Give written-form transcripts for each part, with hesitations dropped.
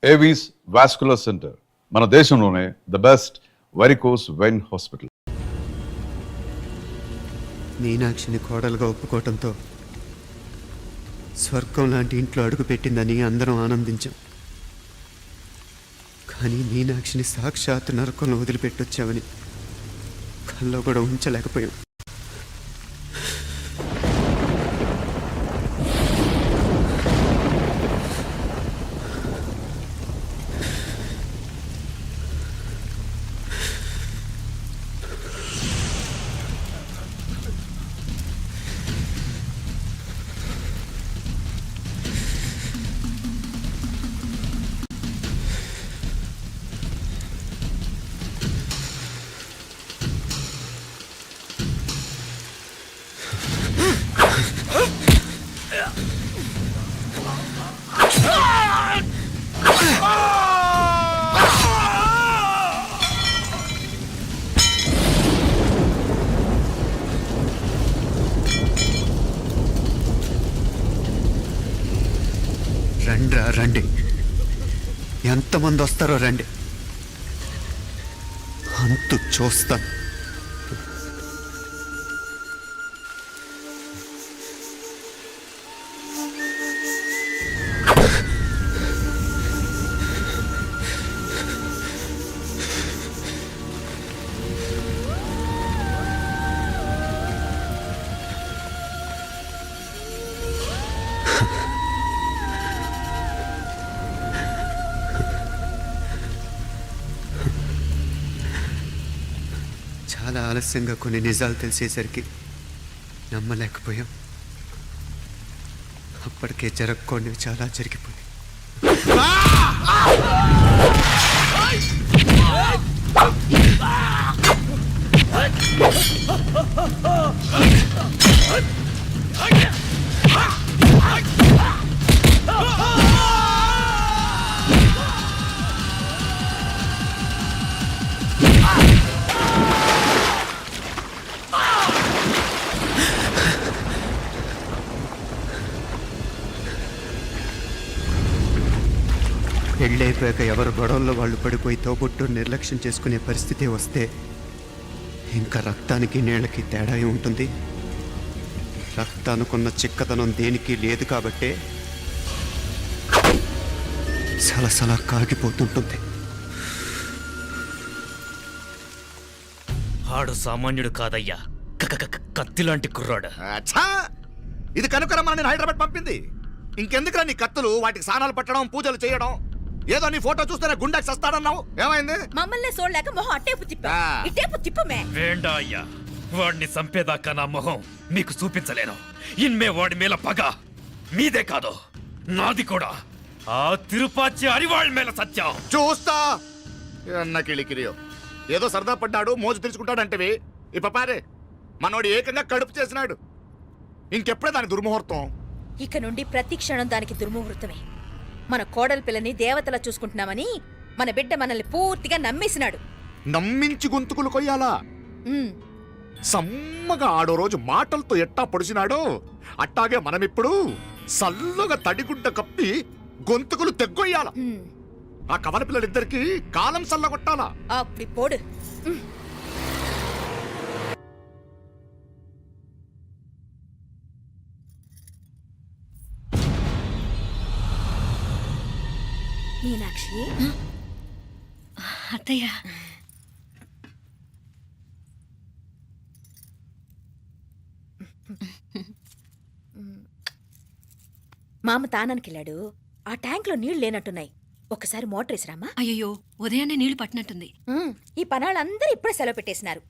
Avis vascular centre మన దేశంలోనే the best varicose vein hospital. మీనాక్షిని కోడలుగా ఒప్పుకోవటంతో స్వర్గం లాంటి ఇంట్లో అడుగుపెట్టిందని అందరం ఆనందించాం. కానీ మీనాక్షిని సాక్షాత్ నరకంలో వదిలిపెట్టొచ్చామని కల్లో కూడా ఉంచలేకపోయాం. రండి, ఎంతమంది వస్తారో రండి, అంతు చూస్తాను. చాలా ఆలస్యంగా కొన్ని నిజాలు తెలిసేసరికి నమ్మలేకపోయాం. అప్పటికే జరగకూడనివి చాలా జరిగిపోయాయి. పెళ్ళైపోయాక ఎవరు గొడవల్లో వాళ్ళు పడిపోయి తోబుట్టు నిర్లక్ష్యం చేసుకునే పరిస్థితి వస్తే ఇంకా రక్తానికి నీళ్ళకి తేడా ఉంటుంది. రక్తానుకున్న చిక్కదనం దేనికి లేదు కాబట్టే సలసలా కాగిపోతుంటుంది. ఆడు సామాన్యుడు కాదయ్యా, కత్తిలాంటి కుర్రాడు. ఇది కనుకరమ్మని నేను హైదరాబాద్ పంపింది. ఇంకెందుకురా నీ కత్తులు, వాటికి స్నానాలు పట్టడం, పూజలు చేయడం? ఏదో నీ ఫోటో చూస్తేనే గుండెకి సస్తాడన్నావు, ఏమైంది? మమ్మల్ని చూడలేక మొహం అట్టేపు తిప్పమే. వేండా అయ్యా, వాడిని చంపేదాకా నా మొహం మీకు చూపించలేను. ఇన్మే వాడి మేల పగ మీదే కాదు, నాది కూడా. ఆ తిరుపాచి అరివాళ్ళ మేల సత్యం చూస్తా. అన్న కిళికిరియో ఏదో సరదా పడ్డాడు, మోజు తెలుసుకుంటాడంటవి. ఈ పపారే మనోడు ఏకంగా కడుపు చేసినాడు. ఇంకెప్పుడే దాని దుర్ముహూర్తం. ఇక నుండి ప్రతి క్షణం దానికి దుర్ముహూర్తమే. మన కోడలి పిల్లని దేవతలా చూసుకుంటున్నామని మన బిడ్డ మనల్ని పూర్తిగా నమ్మేసినాడు. నమ్మించి గొంతుకులు కొయ్యాలా? సమ్మగా ఆడో రోజు మాటలతో ఎట్టా పొడిచినాడో అట్టాగే మనమిప్పుడు సల్లుగా తడిగుడ్డ కప్పి గొంతుకులు తెగ్గొయ్యాల. ఆ కవల పిల్లలిద్దరికి కాలం సల్లగొట్టాలా. అప్పుడు పోడు. మీనాక్షి, అత్తయ్య, మామ తానానికి వెళ్ళాడు. ఆ ట్యాంక్ లో నీళ్లు లేనట్టున్నాయి. ఒకసారి మోటార్ వేసిరామా? అయ్యో, ఉదయాన్నే నీళ్లు పట్టినట్టుంది. ఈ పనాళ్ళందరూ ఇప్పుడే సెలవు పెట్టేసినారు.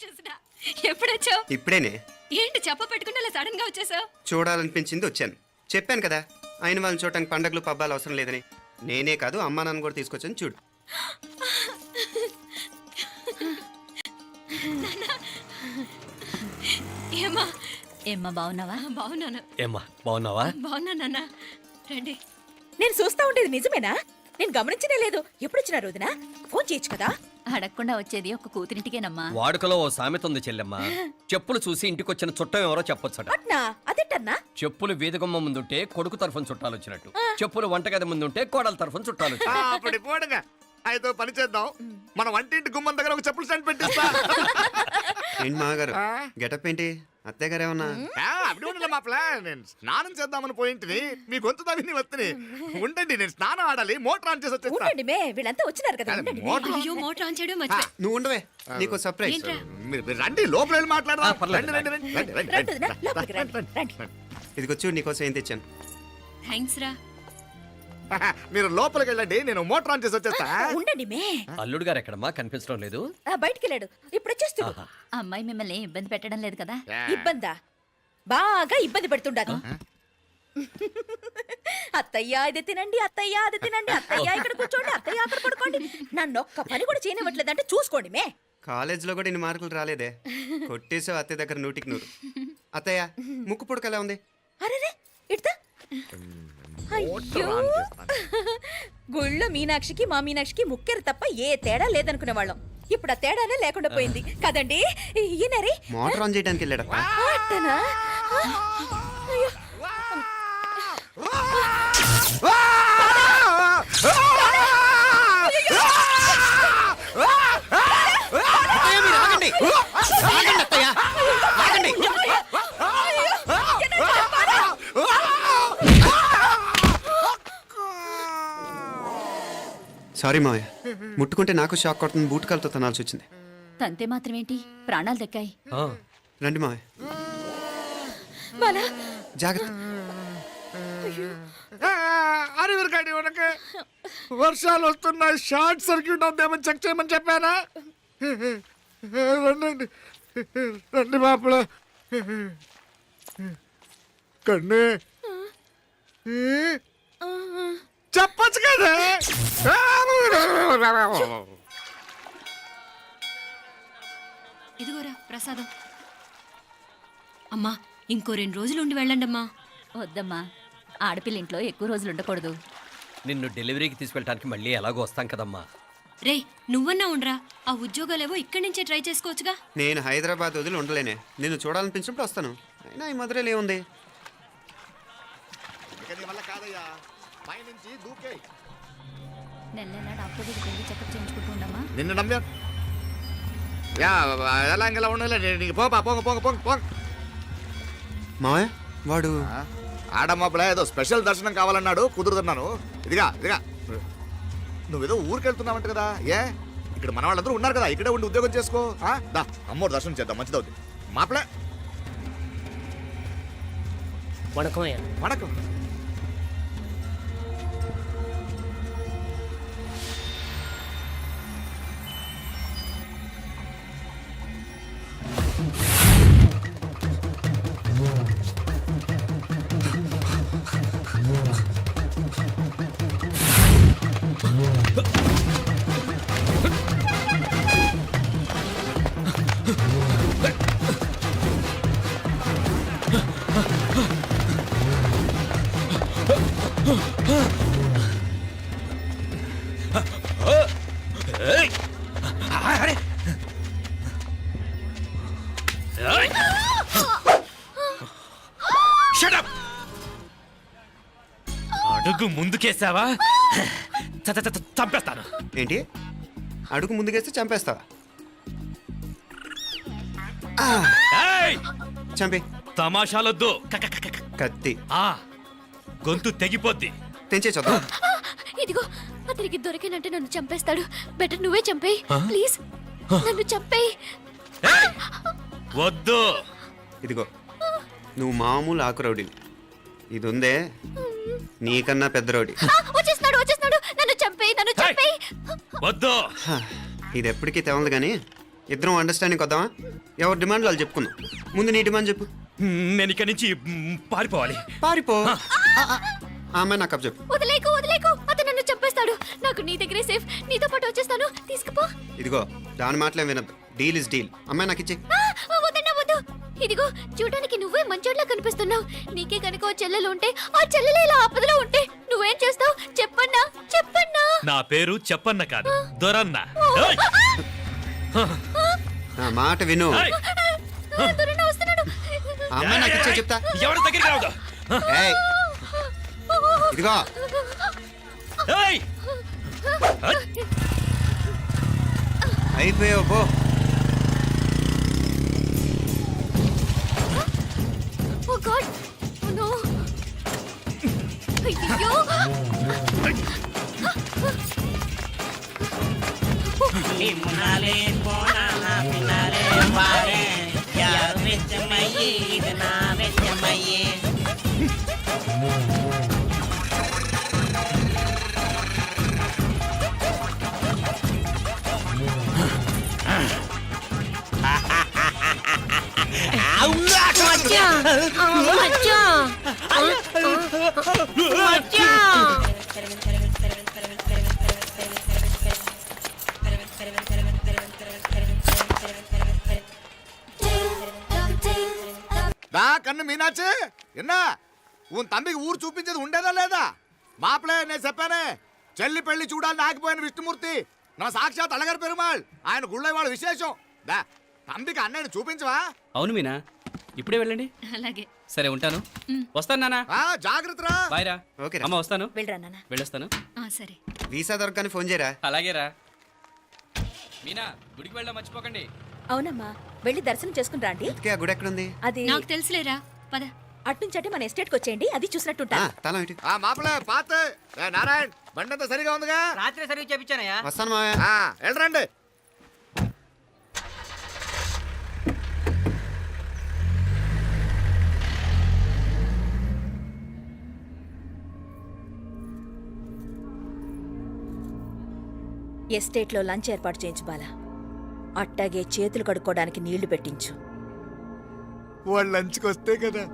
చూసినా ఎప్పుడొచ్చావు? ఇప్పుడేనే ఏంటి చెప్ప పెట్టుకుని అలా సడన్ గా వచ్చేసావు? చూడాలనిపించింది వచ్చాను. చెప్పాను కదా ఆయన వాళ్ళని చూడటానికి పండగలు పబ్బాలు అవసరం లేదని. నేనే కాదు అమ్మా నాన్న కూడా తీసుకొచ్చాను చూడు. ఏమా ఏమ్మా బాగున్నావా? బాగున్నాను. ఏమ్మా బాగున్నావా? బాగున్నా నాన్న. రండి. నేను చూస్తా ఉండేది నిజమేనా? నేను గమనించనే లేదు. ఎప్పుడొచ్చినారు వదినా? ఫోన్ చేయొచ్చు కదా. అడగకుండా వచ్చేది ఒక కూతురింటికేనమ్మా. వాడుకలో ఓ సామెత ఉంది చెల్లెమ్మ. చెప్పులు చూసి ఇంటికొచ్చిన చుట్టం ఎవరో చెప్పొచ్చట. అట్నా? అదెట్టన్నా? చెప్పులు వీధగుమ్మ ముందుంటే కొడుకు తరఫున చుట్టాలు వచ్చినట్టు, చెప్పులు వంటగది ముందుంటే కోడల తరఫున చుట్టాలు వచ్చినట్టు. అప్పుడు పోడుగా అయితే పని చేద్దాం. మన వంటింటి గుమ్మం దగ్గర ఒక చెప్పులు స్టాండ్ పెట్టిస్తా. ఏంటి మామగారు గెటప్ ఏంటి? అత్తయ్య గారు ఏమన్నా? అప్పుడు ఉండలే మా ప్లాన్. నేను స్నానం చేద్దామని పోయింటిని, మీ గొంతు తవ్విని వస్తుంది. ఉండండి, నేను స్నానం ఆడాలి, మోటార్ ఆన్ చేసి వచ్చేస్తా. ఉండండి మే, వీళ్ళంతా వచ్చినారు కదా. ఉండండి మే. మోటార్ అయ్యో మోటార్ ఆన్ చేయడం మర్చిపోయా. నువ్వు ఉండవే, నీకు సర్ప్రైజ్. ఏంట్రా? మీరు రండి, లోపల వెళ్ళి మాట్లాడదాం. పర్లేదు. రండి, రండి, రండి, రండి, రండి వదినా, రండి, లోపలికి రండి, రండి. ఇదిగో చూడు నీకోసం ఏం తెచ్చాను. థ్యాంక్స్ రా. మీరు లోపలికి వెళ్ళండి, నేను మోటార్ ఆన్ చేసి వచ్చేస్తా. ఉండండి మే. అల్లుడు గారు ఎక్కడమ్మా కనిపించడం లేదు? బయటికి వెళ్ళాడు, ఇప్పుడు వచ్చేస్తాడు. అమ్మాయి మిమ్మల్ని ఇబ్బంది పెట్టడం లేదు కదా? ఇబ్బందా? బాగా ఇబ్బంది పెడుతుండదు. అత్తయ్య ఇది తినండి, అత్తయ్య అది తినండి, అత్తయ్య ఇక్కడ కూర్చోండి, అత్తయ్య అక్కడ పడుకోండి. నన్ను ఒక్క పని కూడా చేయనివ్వట్లేదంటే చూసుకోండి మే. కాలేజీలో కూడా ఇన్ని మార్కులు రాలేదే. కొట్టేసావు అత్తయ్య దగ్గర 100కి 100. అత్తయ్య ముక్కు పుడక ఎలా ఉంది? అరే ఇడతా. అయ్యో, గుళ్ళో మీనాక్షికి మా మీనాక్షికి ముక్కెరు తప్ప ఏ తేడా లేదనుకునే వాళ్ళం. ఇప్పుడు ఆ తేడానే లేకుండా పోయింది కదండి. ఈయనరే మోటార్ ఆన్ చేయడానికి వెళ్ళాడప్ప. అట్టనా? అయ్యో. సారీ మావయ్య, ముట్టుకుంటే నాకు షాక్ కొడుతుంది. బూట్ కాలుతో తనాల్సి వచ్చింది. తంతే మాత్రమేంటి, ప్రాణాలు దక్కాయి. రండి మావయ్య, బాలా, జాగ్రత్త. అరవిరకాడి ఉనక వర్షాలు వస్తున్నాయి, షార్ట్ సర్క్యూట్ అవుతామని చెక్ చేయమని చెప్పానా? రండి రండి మాపల కన్నే చెప్పచ్చు కదా. ఇదిగోరా ప్రసాదం. అమ్మా ఇంకో 2 రోజులు ఉండి వెళ్ళండి అమ్మా. వద్దమ్మా, ఆడపిల్ల ఇంట్లో ఎక్కువ రోజులు ఉండకూడదు. నిన్ను డెలివరీకి తీసుకెళ్ళడానికి మళ్ళీ ఎలాగో వస్తాం కదమ్మా. రే నువ్వన్నా ఉండరా, ఆ ఉద్యోగాలేవో ఇక్కడి నుంచే ట్రై చేసుకోవచ్చుగా. నేను హైదరాబాద్ వదిలి ఉండలేనే. నిన్ను చూడాలనిపించినప్పుడు వస్తాను. అయినా ఈ మధురైలో ఏముంది? కాదయ్యా, పైనుంచి దూకే. నెల నెల డాక్టర్ దగ్గరికి వెళ్ళి చెకప్ చేయించుకుంటూ ఉండమ్మా. నిన్ను నమ్మా యా ఎలా ఇంకెలా ఉండలే. నీకు పోపా, పోంగ పోంగ పోంగ పోంగ. మావయ్య వాడు ఆడమ్మప్పుడే ఏదో స్పెషల్ దర్శనం కావాలన్నాడు, కుదురుతున్నాను. ఇదిగా ఇదిగా నువ్వేదో ఊరికెళ్తున్నావంట కదా. ఏ ఇక్కడ మన వాళ్ళందరూ ఉన్నారు కదా, ఇక్కడే ఉండి ఉద్యోగం చేసుకో. దా అమ్మోడు దర్శనం చేద్దాం, మంచిదవుద్ది. మాపలే వణకం. అడుగు ముందుకేసావా చంపేస్తాను. ఏంటి? అడుగు ముందుకేస్తే చంపేస్తావా? ఏయ్! చంపే. తమాషాలొద్దు. కత్తి ఆ గొంతు తెగిపోద్ది. తెంచే చూద్దాం. ఇదిగో అతనికి దొరికినంటే నన్ను చంపేస్తాడు. బెటర్ నువ్వే చంపేయి ప్లీజ్, నన్ను చంపేయి. ఏయ్! వద్దు. ఇదిగో నువ్వు మామూలు ఆకు రౌడీ. ఇది ఉందే నీకన్నా పెద్ద రౌడీ. వచ్చేస్తున్నాడు, నన్ను చంపేయి, నన్ను చంపేయి. వద్దు. ఇది ఎప్పటికీ తెవలదు కానీ ఇద్దరం అండర్స్టాండింగ్ వద్దామా? ఎవరి డిమాండ్లు వాళ్ళు చెప్పుకుందాం. ముందు నీ డిమాండ్ చెప్పు. నేను ఇక్కడి నుంచి పారిపోవాలి. పారిపో. ఆ అమ్మాయి నాకు అప్ చెప్పు. వదిలేకు వదిలేకు, అతను నన్ను చంపేస్తాడు. నాకు నీ దగ్గరే సేఫ్. నీతో పాటు వచ్చేస్తాను, తీసుకుపో. ఇదిగో దాని మాటలేం వినద్దు. Deal is deal. అమ్మాయి నాకు ఇచ్చే. వద్దన్నా వద్దు. ఇదిగో చూడడానికి నువ్వే మంచోట్లా కనిపిస్తున్నావు. నీకే కనుక ఓ చెల్లెలు ఉంటే, ఆ చెల్లెలు ఇలా ఆపదలో ఉంటే నువ్వేం చేస్తావు? చెప్పన్నా చెప్పన్నా. నా పేరు చెప్పన్న కాదు, దొరన్న. ఏయ్! నా మాట విను. ఏయ్! దొరన్న వస్తున్నాడు. ఆ అమ్మాయి నాకు ఇచ్చే చెప్తా. ఎవరి దగ్గరికి రావద్దు. ఏయ్, ఇదిగో ఏయ్! అయిపోయావు పో. ఓ గాడ్, ఓ నో. అయ్యో. దా కన్ను మీనాచి ఎన్నా ఉన్ తమ్మికి ఊరు చూపించేది ఉండేదా లేదా? మాపలే నేను చెప్పానే, చెల్లి పెళ్లి చూడాలని ఆగిపోయిన విష్ణుమూర్తి నా సాక్షాత్ అలగర్ పెరుమాళ్. ఆయన గుళ్ళో వాళ్ళ విశేషం. దా తమ్మికి అన్నయ్యని చూపించవా? అవును మీనా, ఇప్పుడే వెళ్ళండి. అలాగే. సరే ఉంటాను. వస్తాను నాన్న. జాగ్రత్తరా. బాయ్ రా. ఓకే రా. అమ్మ వస్తాను. వెళ్ళరా నాన్న. వెళ్ళొస్తాను. సరే. వీసా దొరకని ఫోన్ చేయరా. అలాగేరా. మీనా, గుడికి వెళ్ళడం మర్చిపోకండి. అవునమ్మా, వెళ్ళి దర్శనం చేసుకుని రండి. ఇంతకీ ఆ గుడి ఎక్కడుంది? అది నాకు తెలుసులేరా, పద. అట్నుంచి మన ఎస్టేట్కి వచ్చేయండి, అది చూసినట్టుంటా. తలం ఇటు. మాపలే పాత నారాయణ్ బండంతా సరిగా ఉందిగా? రాత్రి సర్వీస్ చేయించానయ్యా. వస్తాను మావయ్య. వెళ్ళరండి. ఎస్టేట్లో లంచ్ ఏర్పాటు చేయించు బాలా. అట్టాగే చేతులు కడుక్కోవడానికి నీళ్లు పెట్టించు. వాళ్ళు లంచ్కి వస్తే కదా.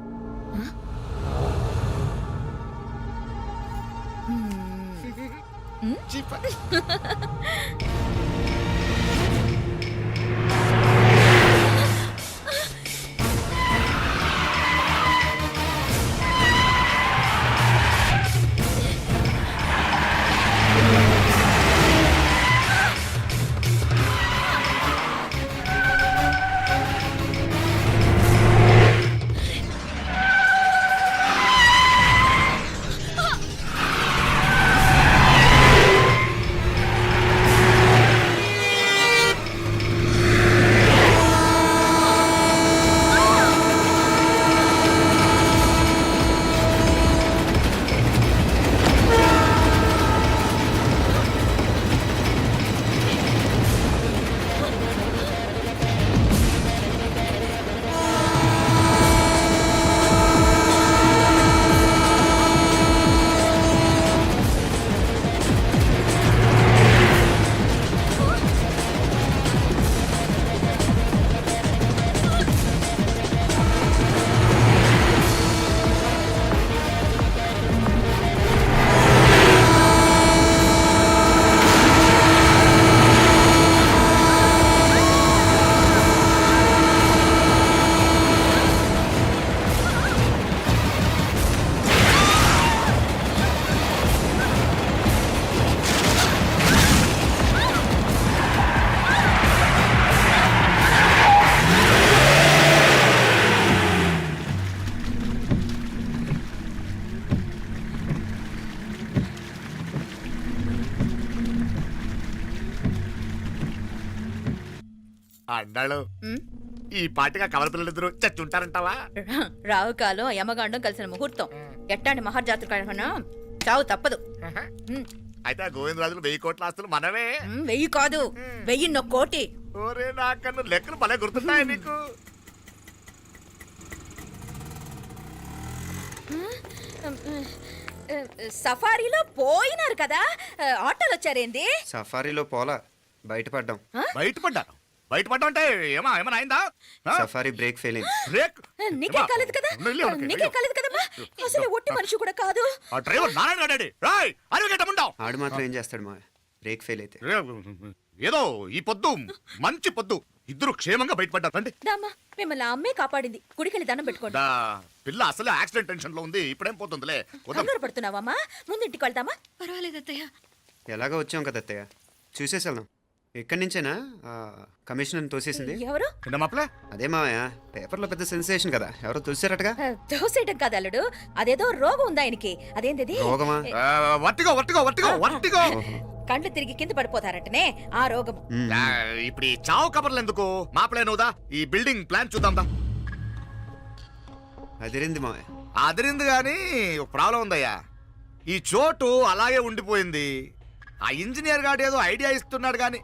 అన్నాడు ఈ పాటిగా కవల పిల్లలిద్దరూ చచ్చుంటారంటావా? రావు కాలం యమగాండం కలిసిన ముహూర్తం. ఎట్టాంటి మహర్జాతృ చావు తప్పదు. అయితే ఆ గోవిందరాజులు 1000 కోట్ల ఆస్తులు మనమే. 1000 కాదు, 1000 కోటి. ఓరే నాకన్ను లెక్కలు భలే గుర్తున్నాయి నీకు. సఫారీలో పోయినారు కదా, ఆటోలు వచ్చారేంది? సఫారీలో పోలా, బయటపడ్డాం. బయటపడ్డాను. బయటపడ్డా అంటే ఏమైనా అయిందా సఫారీ బ్రేక్ ఫెయిల్ అయింది. బ్రేక్ నీకే కాలేదు కదా నీకే కాలేదు కదమ్మా అసలు ఒట్టి మనిషి కూడా కాదు ఆ డ్రైవర్ నారాయణ గాడి రాయ్ అరవిగేటముండావు ఆడు మాత్రం ఏం చేస్తాడు మావయ్య, బ్రేక్ ఫెయిల్ అయితే. ఏదో ఈ పొద్దు మంచి పొద్దు ఇద్దరు క్షేమంగా బయటపడ్డారు రండి దామా మిమ్మల్ని ఆ అమ్మే కాపాడింది గుడికెళ్ళి దండం పెట్టుకోండి దా, పిల్ల అసలే యాక్సిడెంట్ టెన్షన్ లో ఉంది ఇప్పుడేం పోతుందిలే వద్దాం. కంగారు పడుతున్నావమ్మా ముందు ఇంటికి వెళ్తామా పర్వాలేదు అత్తయ్య. ఎలాగో వచ్చాం కదా అత్తయ్య, చూసేసి వెళ్దాం. ఎక్కడి నుంచేనా కమిషనర్ తోసేసింది? ఎవరు నిన్న మాపలే అదే మావయ్య, పేపర్లో పెద్ద సెన్సేషన్ కదా, ఎవరో తోసారటగా. దోసేయటం కాదు అల్లుడు అదేదో రోగం ఉందా ఆయనకి అదేంటిది రోగమా? వర్టిగో వర్టిగో వర్టిగో వర్టిగో కండ్లు తిరిగి కింద పడిపోతారటనే ఆ రోగం ఇప్పుడు ఈ చావు కబర్లు ఎందుకు మాపలే నువ్వుదా ఈ బిల్డింగ్ ప్లాన్ చూద్దాందా అదిరింది మావయ్య. అదిరింది గాని ఒక ప్రాబ్లం ఉందయ్యా ఈ చోటు అలాగే ఉండిపోయింది ఆ ఇంజనీర్ గాడు ఏదో ఐడియా ఇస్తున్నాడు గాని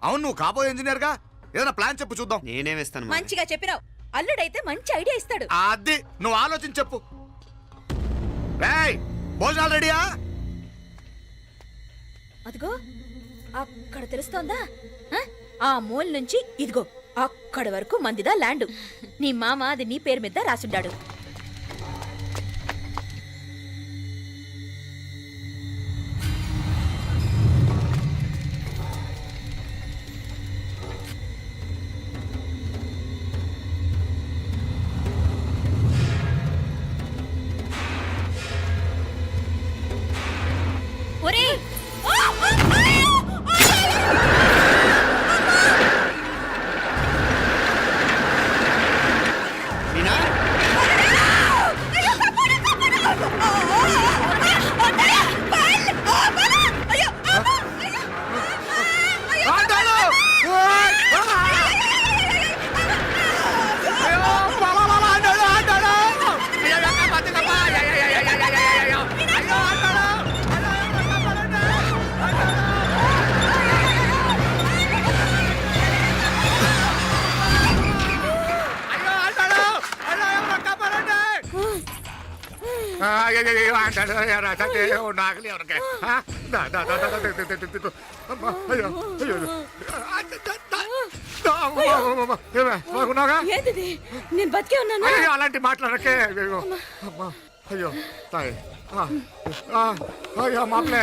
అవును నువ్వు కాబోయే ఇంజనీర్ గా ఏదైనా ప్లాన్ చెప్పు చూద్దాం నేనే వేస్తాను మావయ్య. మంచిగా చెప్పినావు అల్లుడైతే మంచి ఐడియా ఇస్తాడు అది నువ్వు ఆలోచించి చెప్పు రేయ్ భోజనాలు రెడీయా అదిగో అక్కడ తెలుస్తోందా ఆ? ఆ మూల నుంచి ఇదిగో అక్కడి వరకు మందిదా ల్యాండ్ నీ మామ అది నీ పేరు మీద రాసుండాడు ఒరేయ్ మీనా? ఆండాలు! ఓయ్! అయ్యో! బాబా, బాబా, ఆండాలు, ఆండాలు! అయ్యో, పత్తికప్ప! అయ్యో, ఆండాలు! అయ్యో, ఆండాలు! అయ్యో, కాపాడండి! అయ్యో, ఆండాలు, అయ్యో, నాగలి ఎవరికి? దా, దా, దా, దా, దా, దా, దా, దా, దా. అమ్మా, అయ్యో, అయ్యో. బాగున్నాగా ఏంటిది నేను బతికే ఉన్నాను అయ్యో అలాంటి మాట్లాడకే అయ్యో అమ్మా అయ్యో తాయ్ అయ్యో మామలే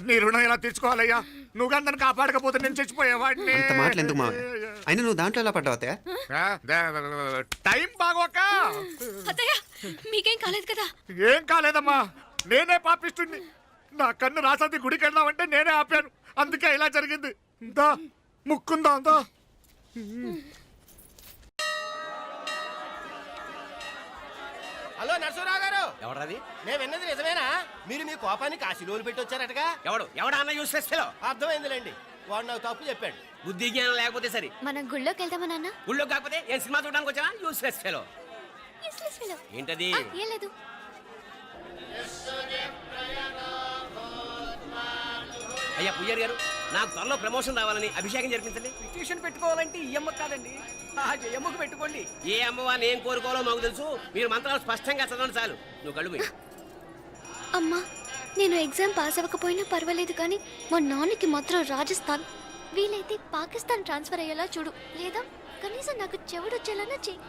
నీ రుణం ఎలా తీర్చుకోవాలయ్యా నువ్వు కానీ నన్ను కాపాడకపోతే నేను చచ్చిపోయేవాడిని అంత మాటలు ఎందుకు మావయ్య? అయినా నువ్వు దాంట్లో ఎలా పడ్డావు అత్తయ్య? టైం బాగోక అత్తయ్య మీకేం కాలేదు కదా? ఏం కాలేదమ్మా నేనే పాపిస్తుంది నా కన్ను రాసాది గుడికి వెళ్దామంటే నేనే ఆపాను అందుకే ఇలా జరిగింది దా ముక్కుందా దా హలో నరసరావు గారు ఎవడది? నేను విన్నది నిజమేనా మీరు మీ కోపానికి కాశీలోలు పెట్టి వచ్చారటగా ఎవడన్నా యూస్ చేస్తే అర్థమైందిలేండి వాడు నాకు తప్పు చెప్పాడు బుద్ధి జ్ఞానం లేకపోతే సరే. మనం గుళ్ళోకి వెళ్దామా నాన్న? ఊళ్ళో కాకపోతే ఏం సినిమా చూడడానికి వచ్చానా? Use fellow. Useless fellow. ఏంటది? ఏం లేదు. అయ్యా పుయ్యర్ గారు నాకు త్వరలో ప్రమోషన్ రావాలని అభిషేకం జరిపించండి. ట్యూషన్ పెట్టుకోవాలంటే ఈ అమ్మ కాదండి ఆ జయమ్మకు పెట్టుకోండి. ఏ అమ్మవారిని ఏం కోరుకోవాలో మాకు తెలుసు. మీరు మంత్రాలు స్పష్టంగా చదవండి చాలు. నువ్వు కళ్ళు మూయి. అమ్మా నేను ఎగ్జామ్ పాస్ అవ్వకపోయినా పర్వాలేదు కానీ మా నాన్నకి మాత్రం రాజస్థాన్ వీలైతే పాకిస్తాన్ ట్రాన్స్ఫర్ అయ్యేలా చూడు లేదా కనీసం నాకు చెవుడొచ్చేలానా చెయ్యి.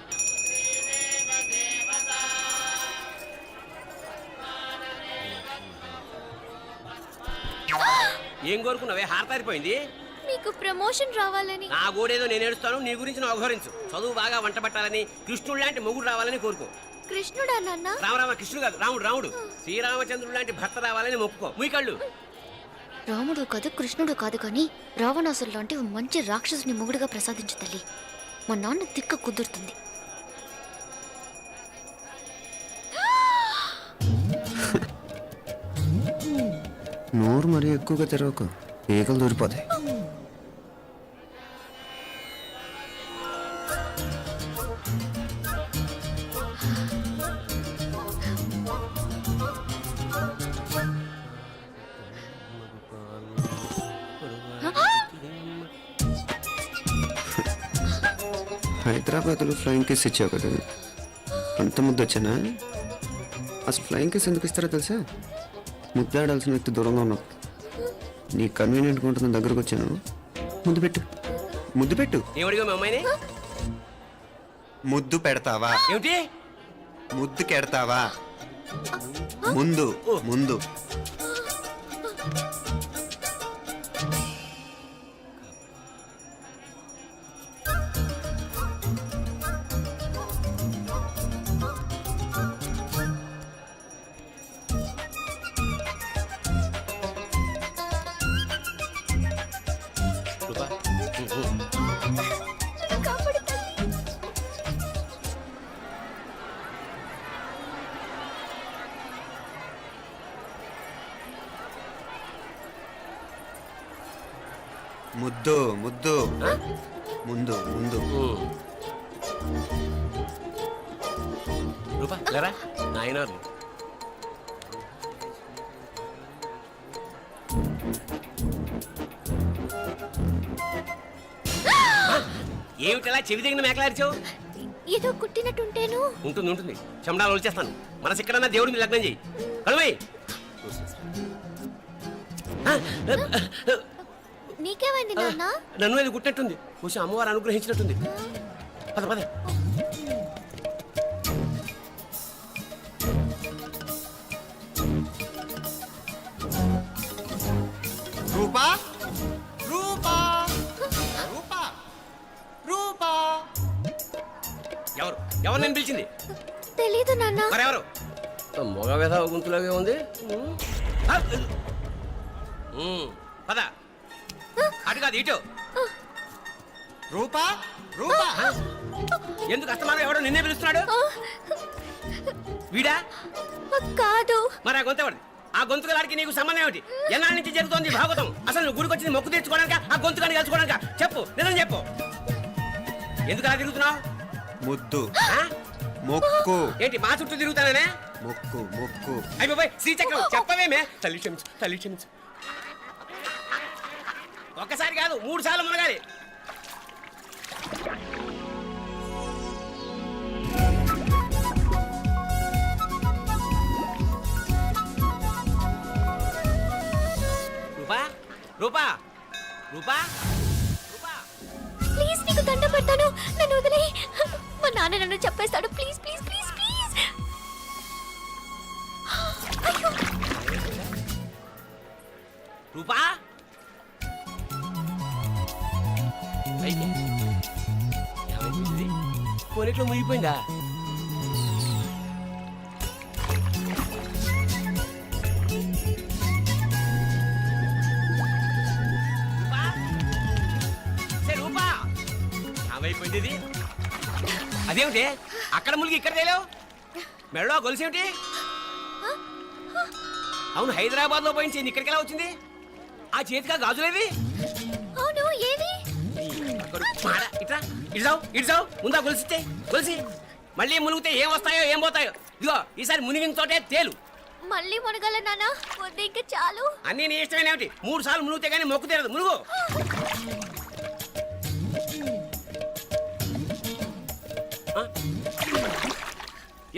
ఏం కోరుకున్నావే? హారతారిపోయింది. మీకు ప్రమోషన్ రావాలని. నా గోడేదో నేను ఏడుస్తాను, నీ గురించి నువ్వు అవహరించు. చదువు బాగా వంట పట్టాలని, కృష్ణుడు లాంటి మొగుడు రావాలని కోరుకో. కృష్ణుడా నాన్న? రామరామ కృష్ణుడు కాదు, రాముడు రాముడు. శ్రీరామచంద్రుడు లాంటి భర్త రావాలని మొక్కుకో. ముయ్యి కళ్ళు. రాముడు కాదు కృష్ణుడు కాదు కానీ రావణాసురు లాంటి ఓ మంచి రాక్షసుని మొగుడుగా ప్రసాదించు తల్లి. మా నాన్న తిక్క కుదురుతుంది. నోరు మరీ ఎక్కువగా తెరవకు, ఈగలు దూరిపోతాయి. హైదరాబాద్లో ఫ్లయింగ్ కేస్ ఇచ్చావు కదా, అంత ముద్దు వచ్చానా? అసలు ఫ్లయింగ్ కేస్ ఎందుకు ఇస్తారో తెలుసా? ముద్దాడాల్సిన వ్యక్తి దూరంగా ఉన్నావు. నీ కన్వీనియంట్గా ఉంటున్న దగ్గరకు వచ్చాను, ముందు పెట్టు. ముద్దు పెట్టు. ఏమడిగా మీ అమ్మాయిని? ముద్దు పెడతావా? ఏమిటి? ముద్దు కెడతావా? ముందు ముందు. ముద్దు ముద్దు. ముందు ముందు. రూపా లేరా నాయన. ఏమిటలా చెవి దగ్గర మేకలారిచావు? ఏదో కుట్టినట్టుంటేను. ఉంటుంది ఉంటుంది, చెమడాలు వచ్చేస్తాను. మనసు ఎక్కడన్నా దేవుడి మీద లగ్నం చేయి. కలువై. నీకేమైంది నాన్న? నన్ను అది గుట్టినట్టుంది. కొంచెం అమ్మవారు అనుగ్రహించినట్టుంది. పద పద. రూపా రూపా రూపా రూపా. ఎవరు ఎవరు నేను పిలిచింది? తెలీదు నాన్న. మరెవరు? మొగ వ్యధ గుంతులాగే ఉంది. పద. అటు కాదు ఇటు. రూపా రూపా. ఎందుకు అస్తమానం ఎవడో నిన్నే పిలుస్తున్నాడు? వీడా? కాదు. మరి ఆ గొంతు ఆ గొంతుగాడికి నీకు సంబంధం ఏమిటి? ఎన్నాళ్ళ నుంచి జరుగుతోంది భాగవతం? అసలు నువ్వు గుడికి వచ్చింది మొక్కు తీర్చుకోవడానిక, ఆ గొంతుగాని కలుసుకోవడానిక? చెప్పు, నిజం చెప్పు. ఎందుకు అలా తిరుగుతున్నావు? ముద్దు మొక్కు. ఏంటి మా చుట్టూ తిరుగుతానే? మొక్కు మొక్కు. అయిపోయి శ్రీచక్రం చెప్పవేమే? తల్లి క్షమించు, తల్లి క్షమించు. ఒక్కసారి కాదు 3 సార్లు మునగాలి. రూపా రూపా రూపా రూపా. ప్లీజ్ నీకు దండ పెడతాను, నన్ను వదిలే. మా నాన్న నన్ను చెప్పేస్తాడు. Please please please please. అయ్యో. రూపా కొనిట్లో మునిగిపోయిందా? రూపా ఏమైపోయింది ఇది? అదేమిటి అక్కడ మునిగి ఇక్కడ తేలేవు? మెడలో గొలుసేమిటి? అవును, హైదరాబాద్ లో పోయించి ఇక్కడికి ఎలా వచ్చింది? ఆ చేతిగా గాజులేవి? అవును, ఏవి? ఇట్రా ఇడ్సావు ఇడ్సావు. ముందా గొలిసితే గొలిసి మళ్ళీ మునిగితే ఏం వస్తాయో ఏం పోతాయో. ఇదిగో ఈసారి మునిగిన తోటే తేలు. మళ్ళీ మునగల నాన్న, వద్దు ఇంకా చాలు. అన్నీ నీ ఇష్టమైన ఏమిటి? 3 సార్లు మునిగితే కానీ మొక్కు తీరదు. మునుగు.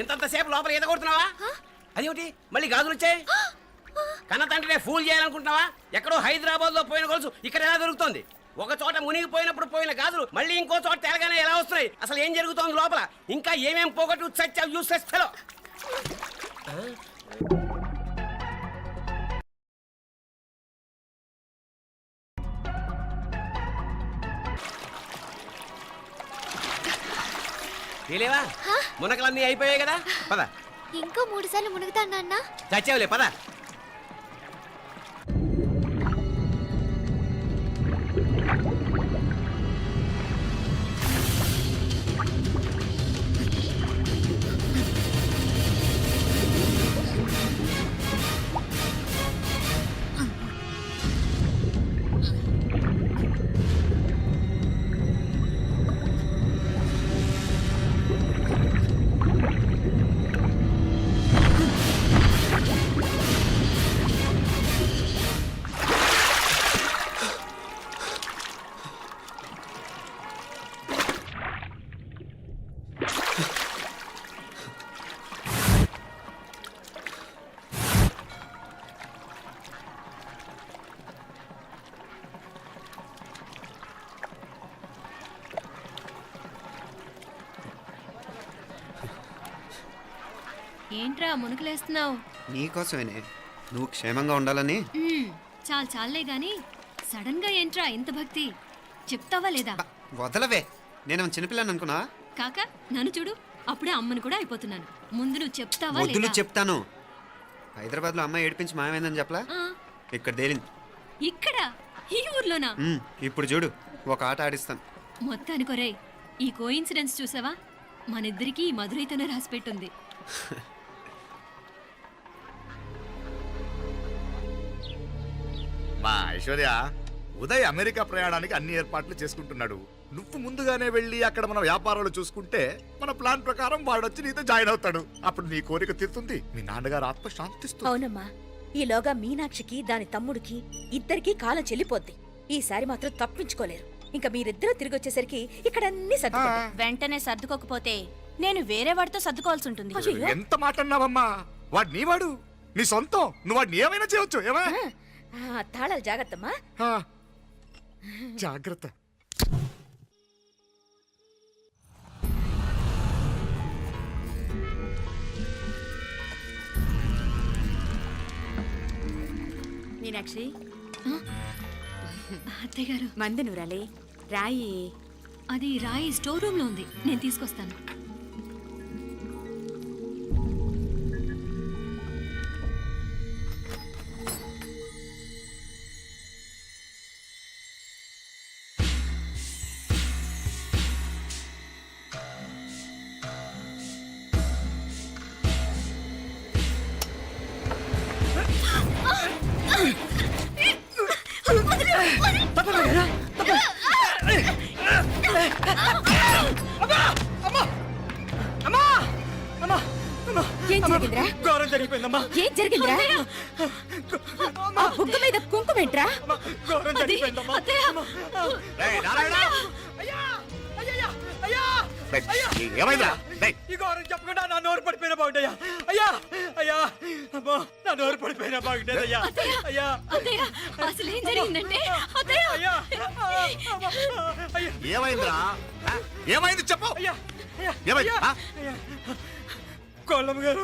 ఇంతంతసేపు లోపల ఈత కొడుతున్నావా? అదేమిటి మళ్ళీ గాజులు వచ్చాయి? కన్న తండ్రినే ఫూల్ చేయాలనుకుంటున్నావా? ఎక్కడో హైదరాబాద్ లో పోయిన గొలుసు ఇక్కడ ఎలా దొరుకుతుంది? ఒక చోట మునిగిపోయినప్పుడు పోయిన గాజులు మళ్ళీ ఇంకో చోట తేలగానే ఎలా వస్తున్నాయి? అసలు ఏం జరుగుతోంది లోపల? ఇంకా ఏమేం పోగొట్టు సచ్చావు యూస్లెస్ ఫెలో. తెలియవా? మునకలన్నీ అయిపోయాయి కదా, పద. ఇంకో 3 సార్లు మునుగుతాను నాన్న. చచ్చావులే, పద. ఏంట్రా మునుకులేస్తున్నావు? నీకోసమేనే, నువ్వు క్షేమంగా ఉండాలని. చాలే గాని సడన్ గా ఏంట్రా ఇంత భక్తి? చెప్తావా లేదా? వదలవే, నేను చిన్నపిల్లని అనుకున్నా. కాక నన్ను చూడు, అప్పుడే అమ్మని కూడా అయిపోతున్నాను. ముందు నువ్వు చెప్తావా వద్దులు లేదా? చెప్తాను. హైదరాబాద్ లో అమ్మాయి ఏడిపించి మాయమైందని చెప్పలా, ఆ, ఇక్కడ తేలింది. ఇక్కడ ఈ ఊర్లోనా? ఇప్పుడు చూడు, ఒక ఆట ఆడిస్తాను. మొత్తానికి ఒరేయ్, ఈ కోయిన్సిడెన్స్ చూసావా? మనిద్దరికి ఈ మధురైతోనే రాసిపెట్టుంది. మా ఐశ్వర్య, ఉదయ్ అమెరికా ప్రయాణానికి అన్ని ఏర్పాట్లు చేసుకుంటున్నాడు. నువ్వు ముందుగానే వెళ్ళి అక్కడ మన వ్యాపారాలు చూసుకుంటే మన ప్లాన్ ప్రకారం వాడొచ్చి నీతో జాయిన్ అవుతాడు. అప్పుడు నీ కోరిక తీరుతుంది, మీ నాన్నగారు ఆత్మ శాంతిస్తుంది. అవునమ్మా, ఈలోగా మీనాక్షికి దాని తమ్ముడికి ఇద్దరికి కాలం చెల్లిపోద్ది. ఈసారి మాత్రం తప్పించుకోలేరు. ఇంకా మీరిద్దరూ తిరిగి వచ్చేసరికి ఇక్కడ అన్ని సర్దుకుంటాయి. వెంటనే సర్దుకోకపోతే నేను వేరే వాడితో సర్దుకోవాల్సి ఉంటుంది. ఎంత మాట అన్నావమ్మా? వాడు నీ వాడు, నీ సొంతం. నువ్వు వాడిని ఏమైనా చేయొచ్చు. ఏమా తాళాలు జాగ్రత్తమ్మా. జాగ్రత్త. మీనాక్షి, అత్తయ్య గారు, మందు నూరాలి, రాయి. అది రాయి స్టోర్ రూమ్ లో ఉంది, నేను తీసుకొస్తాను. ఏం జరిగిందిరా? ఘోరం జరిగిపోయిందమ్మా. ఏం జరిగిందిరా? ఆ బుగ్గ మీద కుంకుమేంట్రా? ఘోరం జరిగిపోయిందమ్మా. రేయ్, నారాయణ! అయ్యా! అయ్యయ్యా! అయ్యా! రేయ్, ఏమైందిరా? రేయ్, ఈ ఘోరం చెప్పకుండా నా నోరు పడిపోయినా బాగుంటాయా? అయ్యా! అయ్యా! అమ్మా, నా నోరు పడిపోయినా బాగుండేది. అయ్యా! అయ్యా! అత్తయ్య, అసలు ఏం జరిగిందంటే అత్తయ్య, అయ్యా! అయ్యా! ఏమైందిరా? ఏమైంది చెప్పు. అయ్యా! అయ్యా! ఏమైంది? అయ్యా! కోళ్ళమ్మ గారు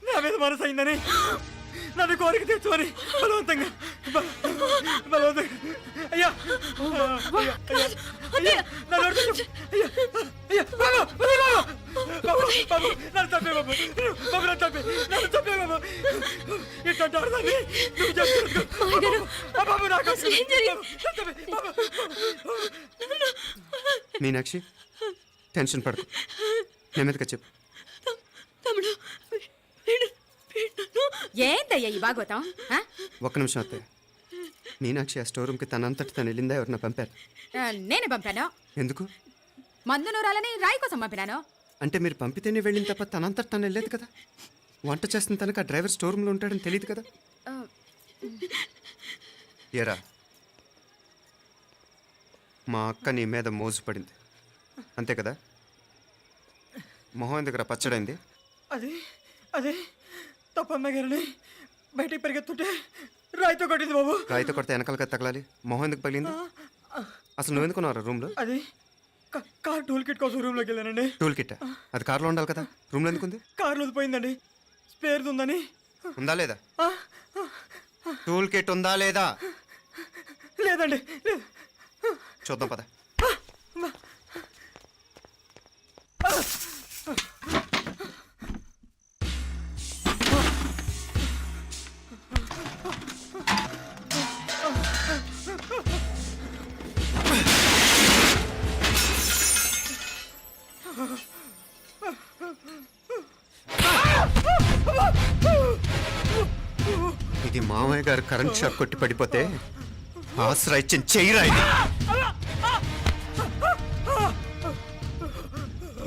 నా మీద మనసు అయిందని, నన్ను కోరిక తెచ్చుకొని బలవంతంగా అయ్యా! అయ్యా! అయ్యా! నా నోరు తెచ్చు. అయ్యా! అయ్యా! బాబు! బాబు! బాబు! నన్ను చంపే బాబు! బాబు, నన్ను చంపే! నన్ను చంపే బాబు! ఇట్లాంటి ఆడదాన్ని నువ్వు చెప్తున్నావు. బాబు, నాకు అసలు ఏం జరిగింది? మీనాక్షి, టెన్షన్ పడకు, నెమ్మదిగా చెప్పు. తమ్ముడు, ఏందయ్యా ఈ బాగోతాం? ఒక్క నిమిషం అత్తయ్య. మీనాక్షి ఆ స్టోర్ రూమ్కి తనంతటి తను వెళ్ళిందా, ఎవరన్నా పంపారు? నేనే పంపాను. ఎందుకు? మందు నూరాలని రాయి కోసం పంపినాను. అంటే మీరు పంపితేనే వెళ్ళిన తప్ప తనంతటి తను వెళ్ళలేదు కదా. వంట చేస్తున్న తనకు ఆ డ్రైవర్ స్టోర్ రూమ్లో ఉంటాడని తెలియదు కదా. ఏరా, మా అక్క నీ మీద మోజుపడింది అంతే కదా. మొహం ఎందుకురా పచ్చడైంది? అదే తప్పమ్మ గారిని బయటికి పరిగెత్తుంటే రాయితో కొట్టింది బాబు. రాయితో కొడితే వెనకాలగా తగలాలి, మొహం ఎందుకు పగిలింది? అసలు నువ్వు ఎందుకున్నారా రూమ్లో? అది కార్ టూల్ కిట్ కోసం రూమ్లోకి వెళ్ళానండి. టూల్ కిట్ అది కార్లో ఉండాలి కదా, రూమ్లో ఎందుకుంది? కార్లో పోయిందండి, స్పేర్ ఉందని. ఉందా లేదా? టూల్ కిట్ ఉందా లేదా? లేదండి, లేదు. చూద్దాం పద. ఇది మామయ్య గారు కరెంట్ షాక్ కొట్టి పడిపోతే ఆసరా ఇచ్చిన చెయ్యిరా ఇది.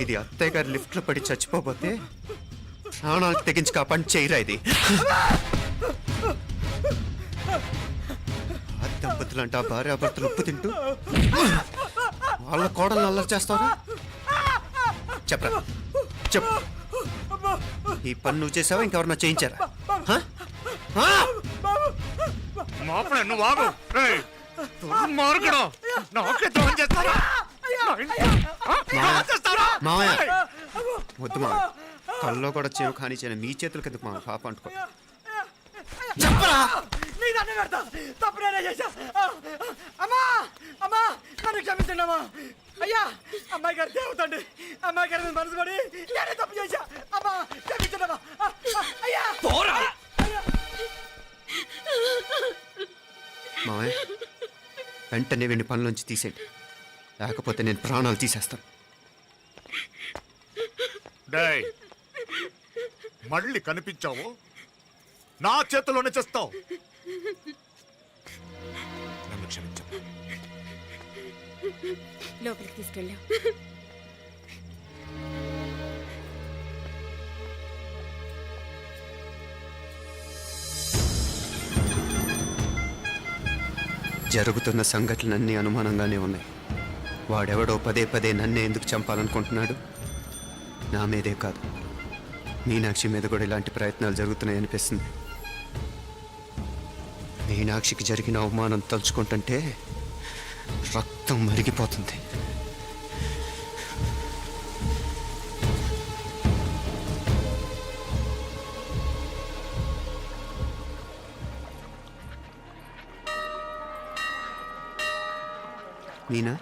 ఇది అత్తయ్య గారు లిఫ్ట్లో పడి చచ్చిపోతే ప్రాణాలకు తెగించి కాపాడి చెయ్యిరా ఇది. ఆ దంపతులంట భార్యాభర్తలు ఉప్పు తింటూ వాళ్ళ కోడలు అల్లరి చేస్తారా? చెప్పరా, చెప్పు. ఈ పని నువ్వు చేసావా, ఇంకెవరన్నా చేయించారా? నువ్వు ఆగు. రేయ్, దుర్మార్గుడు. నాకే ద్రోహం చేస్తారా? మావయ్య, వద్దు మావయ్య, కల్లో కూడా చేవు కానిచ్చిన మీ చేతుల కిందకు మా పాప అంటుకో. నీకు దండం పెడతా. తప్పు నేనే చేశా. అమ్మా అమ్మా నన్ను క్షమించండి అమ్మా. అయ్యా అమ్మాయి గారు దేవుతండి. అమ్మాయి గారి మీద మనసు పడి నేనే తప్పు చేశా. అమ్మా క్షమించండి అమ్మా. అయ్యా పోరా మావయ్య వెంటనే వీడిని పనిలోంచి తీసేయండి, లేకపోతే నేను ప్రాణాలు తీసేస్తాను. డేయ్, మళ్ళీ కనిపించావు నా చేతిలోనే చేస్తావు. నన్ను క్షమించమ్మా. లోపలికి తీసుకెళ్ళాం. జరుగుతున్న సంఘటనలన్నీ అనుమానంగానే ఉన్నాయి. వాడెవడో పదే పదే నన్నే ఎందుకు చంపాలనుకుంటున్నాడు? నా మీదే కాదు, మీనాక్షి మీద కూడా ఇలాంటి ప్రయత్నాలు జరుగుతున్నాయి అనిపిస్తుంది. మీనాక్షికి జరిగిన అవమానం తలుచుకుంటుంటే రక్తం మరిగిపోతుంది. మీనా,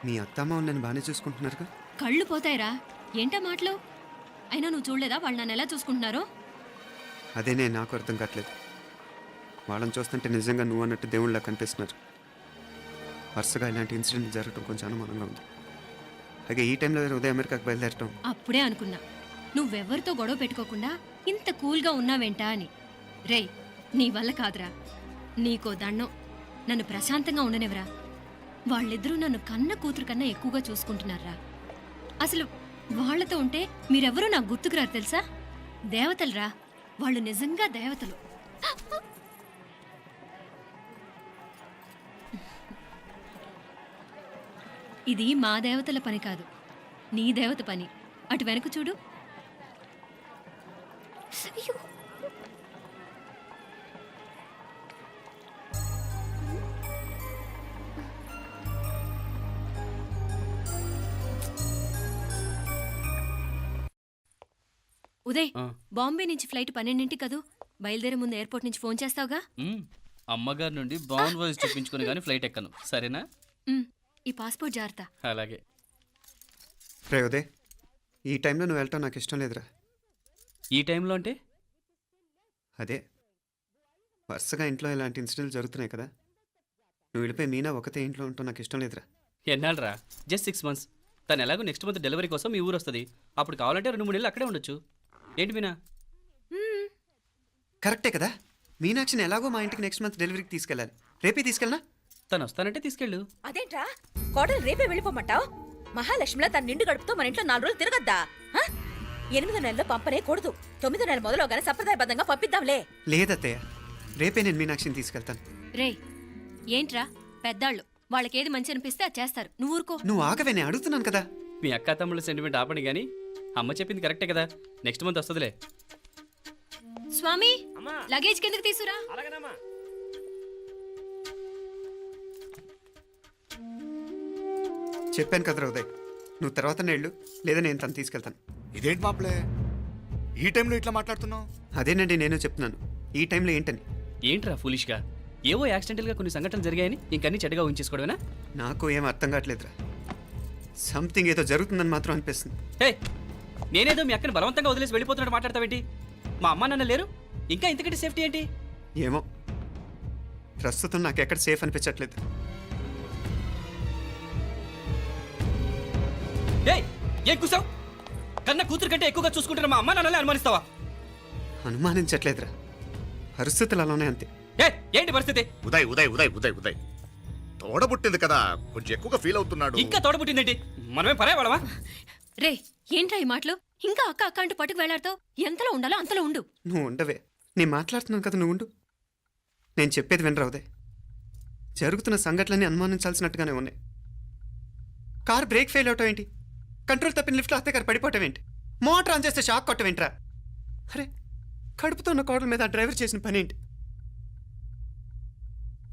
మీ అత్తమ్మ నన్ను బాగానే చూసుకుంటున్నారుగా? కళ్ళు పోతాయిరా, ఏంటా మాటలు? అయినా నువ్వు చూడలేదా వాళ్ళు నన్ను ఎలా చూసుకుంటున్నారో? అదేనే నాకు అర్థం కావట్లేదు. వాళ్ళని చూస్తుంటే నిజంగా నువ్వు అన్నట్టు దేవుళ్ళ కనిపిస్తున్నారు. వరుసగా ఇలాంటి ఇన్సిడెంట్ జరగడం కొంచెం అనుమానంగా ఉంది. అలాగే ఈ టైంలో ఉదయం అమెరికాకు బయలుదేరటం. అప్పుడే అనుకున్నా నువ్వెవరితో గొడవ పెట్టుకోకుండా ఇంత కూల్గా ఉన్నావేంటా అని. రేయ్, నీ వల్ల కాదురా. నీకో దండం, నన్ను ప్రశాంతంగా ఉండనివరా. వాళ్ళిద్దరూ నన్ను కన్న కూతురు కన్నా ఎక్కువగా చూసుకుంటున్నారా. అసలు వాళ్లతో ఉంటే మీరెవరూ నాకు గుర్తుకురారు తెలుసా? దేవతలురా, వాళ్ళు నిజంగా దేవతలు. ఇది మా దేవతల పని కాదు, నీ దేవత పని. అటు వెనక చూడు. అయ్యో, ఉదయ్, బాంబే నుంచి ఫ్లైట్ 12ంటికి కదూ. బయలుదేరే ముందు ఎయిర్పోర్ట్ నుంచి ఫోన్ చేస్తావుగా? అమ్మగారి నుండి బాండ్ వాయిస్ చూపించుకుని కానీ ఫ్లైట్ ఎక్కను, సరేనా? ఈ పాస్పోర్ట్ జాగ్రత్త. అలాగే. రే ఉదయ్, ఈ టైంలో నువ్వు వెళ్ళటం నాకు ఇష్టం లేదురా. ఈ టైంలో అంటే? అదే వరుసగా ఇంట్లో ఇలాంటి ఇన్సిడెంట్లు జరుగుతున్నాయి కదా, నువ్వు వెళ్ళిపోయి మీనా ఒకతే ఇంట్లో ఉంటావు నాకు ఇష్టం లేదురా. ఎన్నాళ్ళరా? Just 6 months. తను ఎలాగో నెక్స్ట్ మంత్ డెలివరీ కోసం మీ ఊరు వస్తుంది. అప్పుడు కావాలంటే 2-3 నెలలు అక్కడే ఉండొచ్చు. ఏంటి మీనా? కరెక్టే కదా, మీనాక్షిని ఎలాగో మా ఇంటికి నెక్స్ట్ మంత్ డెలివరీకి తీసుకెళ్ళాలి. రేపే తీసుకెళ్ళనా? తను వస్తానంటే తీసుకెళ్ళు. అదేంట్రా కోడలు రేపే వెళ్ళిపోమంటావు? మహాలక్ష్మిలా తన నిండు గడుపుతో మన ఇంట్లో 4 రోజులు తిరగద్దా? 8వ నెలలో పంపనే కూడదు. 9వ నెల మొదలుగానే సంప్రదాయబద్ధంగా పంపిద్దాంలే. లేదత్తయ్య, రేపే నేను మీనాక్షిని తీసుకెళ్తాను. రేయ్, ఏంట్రా పెద్దాళ్ళు, వాళ్ళకేది మంచి అనిపిస్తే అది చేస్తారు. నువ్వు ఊరుకో. నువ్వు ఆగవే, నేను అడుగుతున్నాను కదా. మీ అక్క తమ్ముళ్ళ సెంటిమెంట్ ఆపండి కానీ అమ్మ చెప్పింది కరెక్టే కదా, నెక్స్ట్ మంత్ వస్తుందిలే. స్వామి, లగేజ్ కిందకి తీసురా. అలాగేనమ్మా. చెప్పాను కదరా ఉదయ్, నువ్వు తర్వాత నేళ్ళు లేదా నేను తను తీసుకెళ్తాను. ఇదేంటి మాప్లే ఈ టైంలో ఇట్లా మాట్లాడుతున్నావు? అదేనండి నేను చెప్తున్నాను, ఈ టైంలో ఏంటని. ఏంట్రా ఫూలిష్గా? ఏవో యాక్సిడెంటల్గా కొన్ని సంఘటనలు జరిగాయని ఇంకన్నీ చెడ్డగా ఉంచేసుకోవడమేనా? నాకు ఏం అర్థం కావట్లేదురా. సంథింగ్ ఏదో జరుగుతుందని మాత్రం అనిపిస్తుంది. హే, నేనేదో మీ అక్కని బలవంతంగా వదిలేసి వెళ్ళిపోతున్నట్టు మాట్లాడతావేంటి? మా అమ్మ నాన్న లేరు, ఇంకా ఇంతకంటే సేఫ్టీ ఏంటి? ఏమో, ప్రస్తుతం నాకు ఎక్కడ సేఫ్ అనిపించట్లేదు. ఏయ్, ఏం కూసావు? కన్న కూతురు కంటే ఎక్కువగా చూసుకుంటున్న మా అమ్మ నాన్నలే అనుమానిస్తావా? అనుమానించట్లేదురా, పరిస్థితులు అలానే అంతే. ఏంటి పరిస్థితి? ఉదయ్ ఉదయ్ ఉదయ్ ఉదయ్ ఉదయ్ తోడబుట్టింది కదా, కొంచెం ఎక్కువగా ఫీల్ అవుతున్నాడు. ఇంకా తోడబుట్టిందేంటి? మనమే పరాయవాడవా? రే, ఏంట్రా ఈ మాటలు? ఇంకా అక్క అక్క అంటూ పట్టుకు వెళ్లాడుతావు. ఎంతలో ఉండాలో అంతలో ఉండు. నువ్వు ఉండవే, నేను మాట్లాడుతున్నాను కదా, నువ్వు ఉండు. నేను చెప్పేది వినరా ఉదయ్, జరుగుతున్న సంఘటనలన్నీ అనుమానించాల్సినట్టుగానే ఉన్నాయి. కార్ బ్రేక్ ఫెయిల్ అవటం ఏంటి? కంట్రోల్ తప్పిన లిఫ్ట్లో అత్తే గారు పడిపోవటం ఏంటి? మోటార్ ఆన్ చేస్తే షాక్ కొట్టం ఏంట్రా? అరే, కడుపుతో ఉన్న కోడల మీద ఆ డ్రైవర్ చేసిన పని ఏంటి?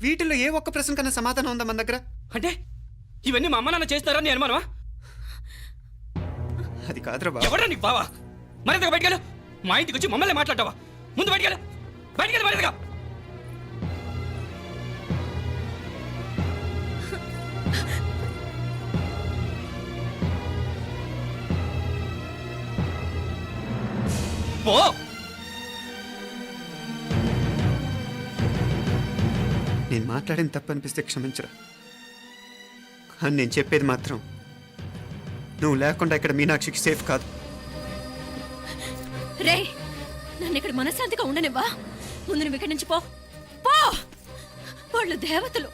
వీటిల్లో ఏ ఒక్క ప్రశ్న కన్నా సమాధానం ఉందా మన దగ్గర? అంటే ఇవన్నీ మా అమ్మ నాన్న చేస్తారని అనుమానమా? అది కాదురా బాబు. ఎవరా నీకు బావా? మరింతగా బయటకెళ్ళు. మా ఇంటికి వచ్చి మమ్మల్ని మాట్లాడతావా? ముందు బయటకెళ్ళు, బయటకెళ్ళు మరింతగా. పో. నేను మాట్లాడిన తప్పు అనిపిస్తే క్షమించరా, కానీ నేను చెప్పేది మాత్రం నువ్వు లేకుండా ఇక్కడ మీనాక్షికి సేఫ్ కాదు. రే, నన్ను ఇక్కడ మనశ్శాంతిగా ఉండనివ్వా. ముందు నువ్వు ఇక్కడి నుంచి పో. పో. వాళ్ళు దేవతలు.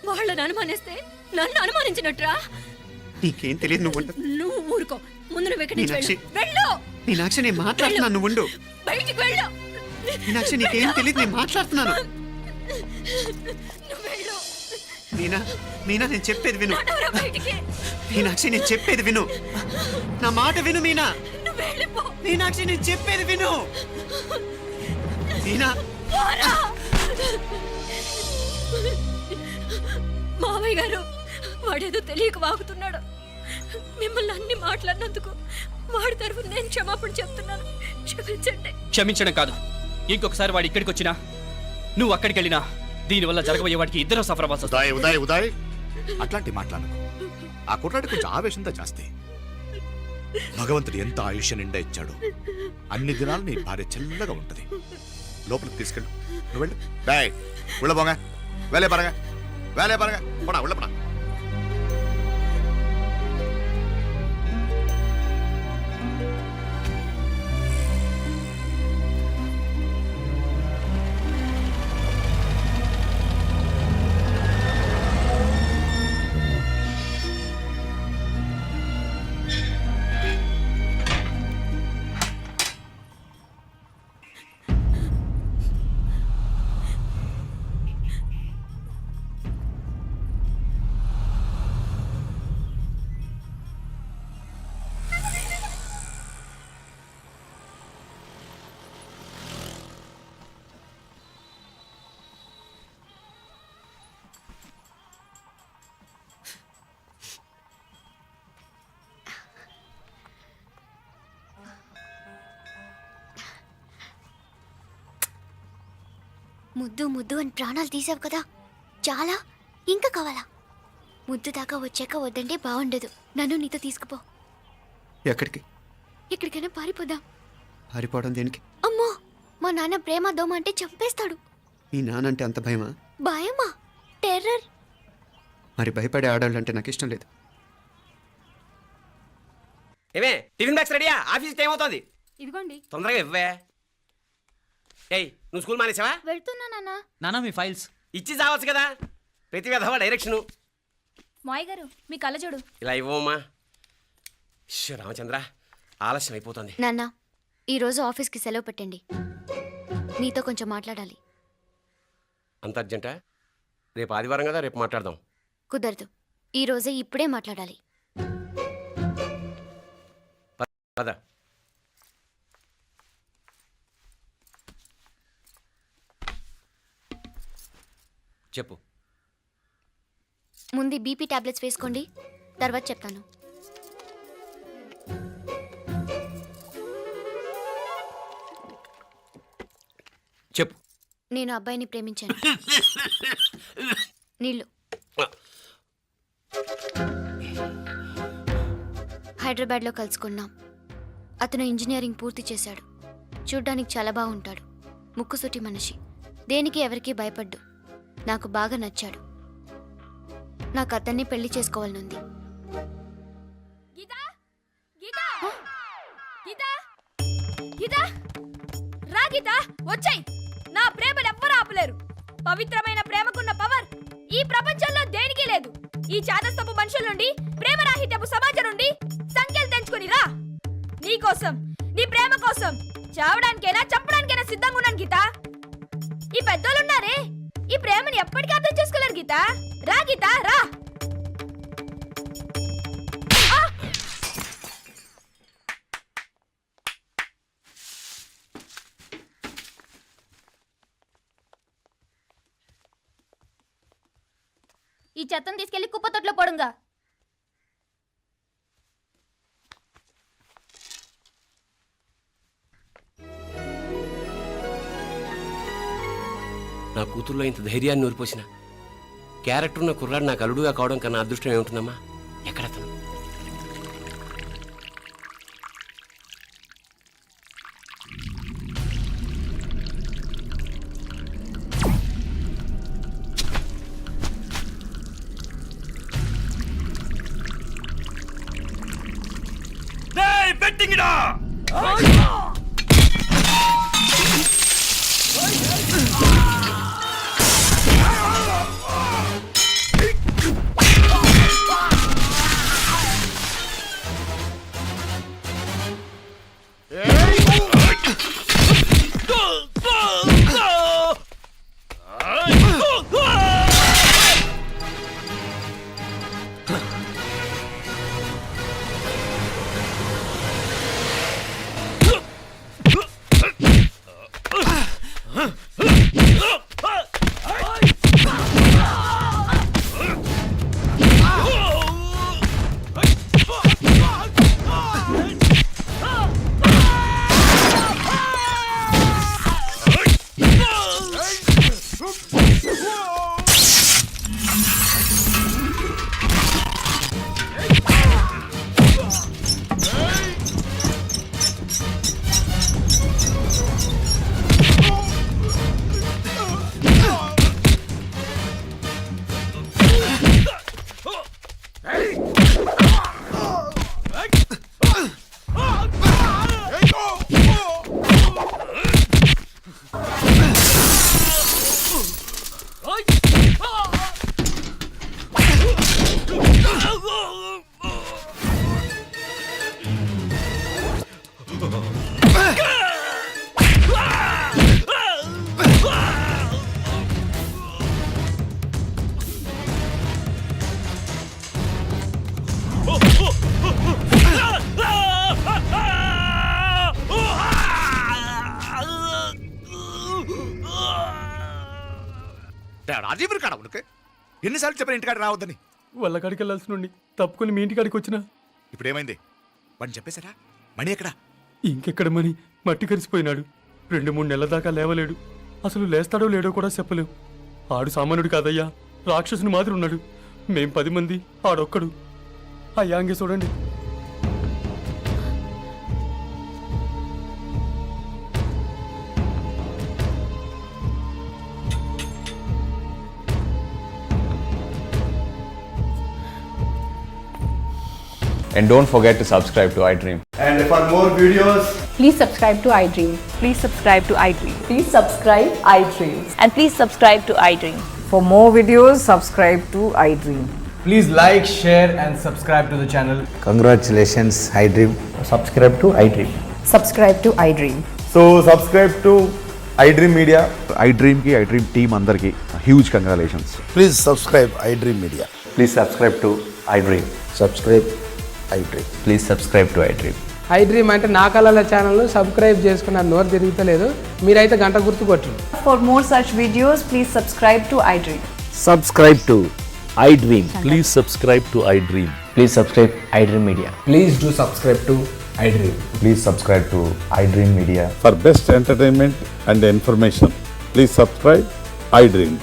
వాళ్ళని అనుమానిస్తే నన్ను అనుమానించినట్రా. నీకేం తెలియదు, నువ్వు ఉండదు. నువ్వు ఊరుకో. ముందు నువ్వు ఇక్కడి నుంచి మీనాక్షి. వెళ్ళు. మీనాక్షి, నేను మాట్లాడుతున్నాను, నువ్వు ఉండు. బయటికి వెళ్ళు. మీనాక్షి, నీకేం తెలియదు, నేను మాట్లాడుతున్నాను. నువ్వు వెళ్ళు. మీనా, మీనా, నేను చెప్పేది విను. నడవరా బయటికి. మీనాక్షి, నేను చెప్పేది విను. నా మాట విను మీనా. నువ్వు వెళ్ళిపో. మీనాక్షి, నేను చెప్పేది విను. మీనా, పోరా. మావయ్య గారు, వాడేదో తెలియక వాగుతున్నాడు. మిమ్మల్ని అన్ని మాట్లాడినందుకు వాడి తరఫున నేను క్షమాపణ చెప్తున్నాను. క్షమించండి. క్షమించడం కాదు, ఇంకొకసారి వాడు ఇక్కడికి వచ్చినా నువ్వు అక్కడికి వెళ్ళినా దీనివల్ల జరగబోయే వాడికి ఇద్దరు సఫర్ అవ్వాల్సి వస్తుంది. ఉదయ్ ఉదయ్ అట్లాంటి మాట్లాడకు. ఆ కుట్రాడి కొంచెం ఆవేశంతో జాస్తి. భగవంతుడు ఎంత ఆయుష్య నిండా ఇచ్చాడు. అన్ని దినాలు నీ భార్య చల్లగా ఉంటది. లోపలికి తీసుకెళ్ళు. నువ్వు వెళ్ళు. డాయ్ ఉళ్ళ పోగా వేలే పరగా పోడా ఉళ్ళ పడా. ముద్దు ముద్దు అని ప్రాణాలు తీసావు కదా, చాలా ఇంకా కావాలా? ముద్దు దాకా వచ్చాక వద్దంటే బాగుండదు. నన్ను నీతో తీసుకుపో. ఎక్కడికి? ఎక్కడికైనా పారిపోదాం. పారిపోవడం దేనికి? అమ్మో, మా నాన్న ప్రేమ దోమ అంటే చంపేస్తాడు. మీ నానంటే అంత భయమా? భయమా? టెర్రర్. మరి భయపడే ఆడాలంటే నాకు ఇష్టం లేదు. ఏమే టిఫిన్ బ్యాగ్స్ రెడీయా? ఆఫీస్ టైం అవుతుంది. ఇదిగోండి. తొందరగా ఇవ్వే. ఏయ్, నువ్వు స్కూల్ మానేసావా? వెళ్తున్నా నాన్న. నానా మీ ఫైల్స్ ఇచ్చి చావచ్చు కదా. ప్రతి విధవా డైరెక్షను. మాయ్ గారు, మీ కళ్ళజోడు. ఇలా ఇవ్వమ్మా. రామచంద్ర, ఆలస్యం అయిపోతుంది. నాన్న, ఈరోజు ఆఫీస్కి సెలవు పెట్టండి. నీతో కొంచెం మాట్లాడాలి. అంత అర్జెంటా? రేపు ఆదివారం కదా, రేపు మాట్లాడదాం. కుదరదు, ఈరోజే ఇప్పుడే మాట్లాడాలి. పద. చెప్పు. ముందు బీపీ టాబ్లెట్స్ వేసుకోండి, తర్వాత చెప్తాను. చెప్పు. నేను అబ్బాయిని ప్రేమించాను. నీళ్ళు. హైదరాబాద్లో కలుసుకున్నాం. అతను ఇంజనీరింగ్ పూర్తి చేశాడు. చూడ్డానికి చాలా బాగుంటాడు. ముక్కుసూటి మనిషి. దేనికి ఎవరికీ భయపడ్డు. నాకు బాగా నచ్చాడు. నాకు అతన్ని పెళ్లి చేసుకోవాలనుంది. రా గీతా, వచ్చాయి. నా ప్రేమను ఎవ్వరూ ఆపలేరు. పవిత్రమైన ప్రేమకున్న పవర్ ఈ ప్రపంచంలో దేనికి లేదు. ఈ చాదస్తపు మనుషుల నుండి, ప్రేమరాహిత్యపు సమాజం నుండి సంఖ్యలు తెంచుకుని రా. నీ కోసం, నీ ప్రేమ కోసం చావడానికైనా చంపడానికైనా సిద్ధంగా ఉన్నాను గీత. ఈ పెద్దోళ్ళున్నారే, ఈ ప్రేమని ఎప్పటికీ అర్థం చేసుకోలేరు గీత. రా గీత, రా. ఈ చెత్తను తీసుకెళ్లి కుప్పతొట్లో పొడుంగా. నా కూతుర్లో ఇంత ధైర్యాన్ని నూరిపోసిన క్యారెక్టర్ ఉన్న కుర్రాడు నాకు అల్లుడుగా కావడం కన్నా అదృష్టం ఏముంటుందమ్మా? ఎక్కడతను? బెట్టింగ్ డా రాజీవ్ కాడ ఉనికి ఎన్నిసార్లు చెప్పిన ఇంటికాడ రావద్దని? వాళ్ళ కాడికి వెళ్ళాల్సి నుండి తప్పుకొని మీ ఇంటి కాడికి వచ్చినా. ఇప్పుడు ఏమైంది? వాడిని చెప్పేశారా? మణి ఎక్కడ? ఇంకెక్కడ మని మట్టి కరిసిపోయినాడు. 2-3 నెలల దాకా లేవలేడు. అసలు లేస్తాడో లేడో కూడా చెప్పలేం. ఆడు సామాన్యుడు కాదయ్యా, రాక్షసుని మాదిరి ఉన్నాడు. మేం 10 మంది, ఆడొక్కడు. అయ్యా అంగే చూడండి. And don't forget to subscribe to iDream. And for more videos, Please subscribe to iDream. Please subscribe to iDream. Please subscribe iDream. And please subscribe to iDream. For more videos, subscribe to iDream. please like, share and subscribe to the channel. Congratulations iDream. Subscribe to iDream. Subscribe to iDream. So subscribe to iDream Media. iDream కి iDream team అందరికి huge congratulations. Please subscribe iDream Media. Please subscribe to iDream. Subscribe iDream. Please subscribe to iDream. iDream అంటే నా కళల channel subscribe చేసుకున్న నోరు తిరుగుతలేదు. మీరైతే గంట గుర్తు కొట్టండి. For more such videos, please subscribe to iDream. Subscribe to iDream. Please subscribe to iDream. Please subscribe iDream Media. Please do subscribe to iDream. Please subscribe to iDream Media. For best entertainment and information, please subscribe iDream.